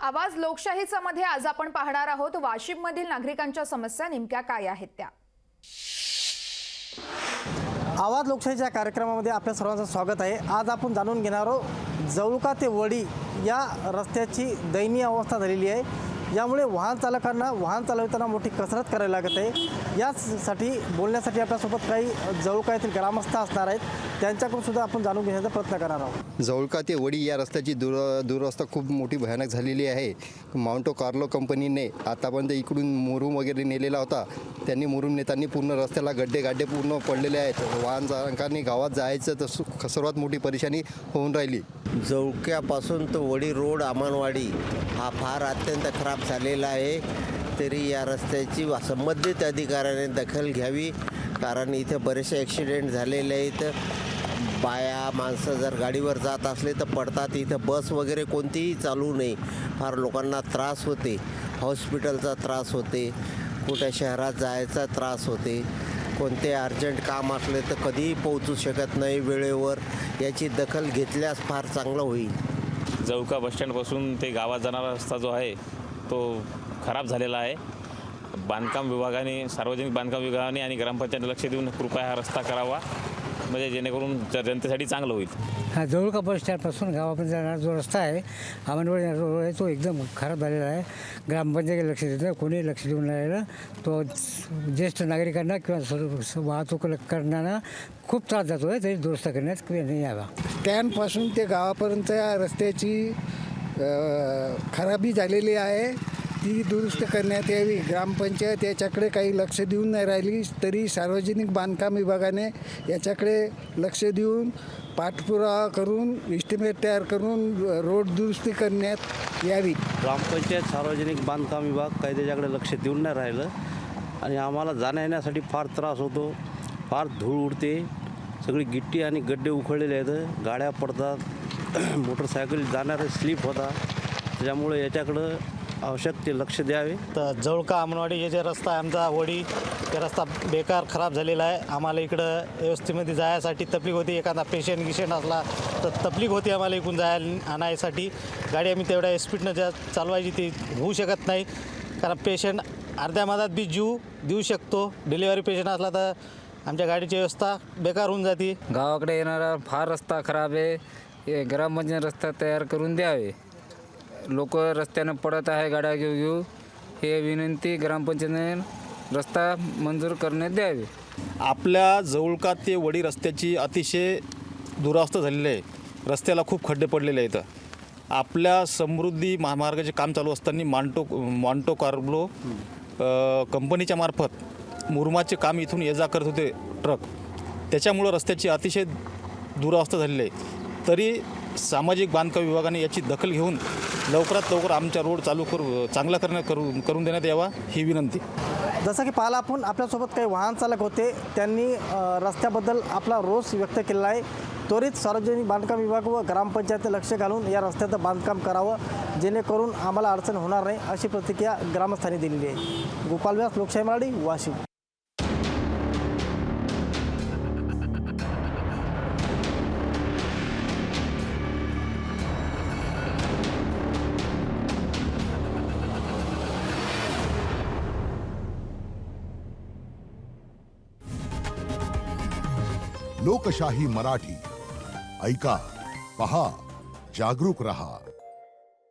आवाज लोकशाहीचा मध्ये आज आपण पाहणार आहोत वाशिममधील नागरिकांच्या समस्या नेमक्या काय आहेत त्या। आवाज लोकशाहीच्या कार्यक्रमामध्ये आपल्या सर्वांचं स्वागत आहे। आज आपण जाणून घेणार आहोत जवळका ते वडी या रस्त्याची दयनीय अवस्था झालेली आहे। यामुळे वाहन चालकांना वाहन चालवताना मोठी कसरत करायला लागत आहे। यासाठी बोलण्यासाठी आपल्यासोबत काही जवळका येथील ग्रामस्थ असणार आहेत, त्यांच्याकडून सुद्धा आपण जाणून घेण्याचा प्रयत्न करणार आहोत। जवळका ते वडी या रस्त्याची दुरवस्था खूप मोठी भयानक झालेली आहे। माउंटो कार्लो कंपनीने आतापर्यंत इकडून मुरुम वगैरे नेलेला होता। त्यांनी मुरुम नेताना पूर्ण रस्त्याला गड्डे पूर्ण पडलेले आहेत। वाहन चालकांनी गावात जायचं तर सर्वात मोठी परेशानी होऊन राहिली। जवळक्यापासून तो वडी रोड अमानवाडी हा फार अत्यंत खराब झालेला आहे। तरी या रस्त्याची संबंधित अधिकाऱ्याने दखल घ्यावी, कारण इथे बरेचसे ॲक्सिडेंट झालेले आहेत। बाया माणसं जर गाडीवर जात असले तर पडतात। इथं बस वगैरे कोणतीही चालू नाही, फार लोकांना त्रास होते। हॉस्पिटलचा त्रास होते, कुठे शहरात जायचा त्रास होते। कोणते अर्जंट काम असले तर कधीही पोहोचू शकत नाही वेळेवर। याची दखल घेतल्यास फार चांगलं होईल। जवळका बसस्टँडपासून ते गावात जाणारा रस्ता जो आहे तो खराब झालेला आहे। बांधकाम विभागाने, सार्वजनिक बांधकाम विभागाने आणि ग्रामपंचायत लक्ष देऊन कृपया हा रस्ता करावा, म्हणजे जेणेकरून जनतेसाठी चांगलं होईल। हा जवळका बस स्टँडपासून गावापर्यंत जाणारा जो रस्ता आहे अमनवाडी रोड आहे तो एकदम खराब झालेला आहे। ग्रामपंचायत लक्ष देत नाही, कोणी लक्ष देऊन राहिलं। तो ज्येष्ठ नागरिकांना किंवा वाहतूक करणाऱ्यांना खूप त्रास जातो आहे, तरी दुरुस्त करण्यात नाही यावा। स्टँडपासून ते गावापर्यंत या रस्त्याची खराबी झालेली आहे, ती दुरुस्त करण्यात यावी। ग्रामपंचायत याच्याकडे काही लक्ष देऊन नाही राहिली, तरी सार्वजनिक बांधकाम विभागाने याच्याकडे लक्ष देऊन पाठपुरावा करून एस्टिमेट तयार करून रोड दुरुस्ती करण्यात यावी। ग्रामपंचायत सार्वजनिक बांधकाम विभाग काही त्याच्याकडे लक्ष देऊन नाही राहिलं आणि आम्हाला जाण्या येण्यासाठी फार त्रास होतो। फार धूळ उडते, सगळी गिट्टी आणि गड्डे उखळलेले आहेत, गाड्या पडतात, मोटरसायकल जाणारे स्लिप होतात। त्याच्यामुळे याच्याकडं आवश्यक ते लक्ष द्यावे। तर जवळका अमनवाडी हे जे रस्ता आहे आमचा वडी, ते रस्ता बेकार खराब झालेला आहे। आम्हाला इकडं व्यवस्थेमध्ये जायसाठी तकलीफ होती। एखादा पेशंट असला तर तकलीफ होती आम्हाला इकडून जायला आणायसाठी। गाडी आम्ही तेवढ्या स्पीडनं चालवायची ती होऊ शकत नाही, कारण पेशंट अर्ध्या मधात बी जीव देऊ शकतो। डिलिव्हरी पेशंट असला तर आमच्या गाडीची व्यवस्था बेकार होऊन जाते। गावाकडे येणारा फार रस्ता खराब आहे, हे ग्रामपंचायत रस्ता तयार करून द्यावे। लोक रस्त्यानं पडत आहे गाड्या घेऊ, हे विनंती ग्रामपंचायतीने रस्ता मंजूर करण्यात द्यावे। आपल्या जवळका ते वडी रस्त्याची अतिशय दुरावस्था झालेली आहे। रस्त्याला खूप खड्डे पडलेले आहेत। आपल्या समृद्धी महामार्गाचे काम चालू असताना माउंटो कार्लो कंपनीच्या मार्फत मुरुमाचे काम इथून ये जा करत होते ट्रक, त्याच्यामुळं रस्त्याची अतिशय दुरावस्था झालेली आहे। तरी सामाजिक बांधकाम विभागाने याची दखल घेऊन लवकरात लवकर आमचा रोड चांगला करून देण्यात यावा ही विनंती। जसं की पाहिलं आपण, आपल्यासोबत काही वाहन चालक होते, त्यांनी रस्त्याबद्दल आपला रोष व्यक्त केलेला आहे। त्वरित सार्वजनिक बांधकाम विभाग व ग्रामपंचायत लक्ष घालून या रस्त्याचं बांधकाम करावं, जेणेकरून आम्हाला अडचण होणार नाही, अशी प्रतिक्रिया ग्रामस्थांनी दिलेली आहे। गोपाल व्यास, लोकशाही मराठी, वाशिम। लोकशाही मराठी, ऐका, पहा, जागरूक रहा।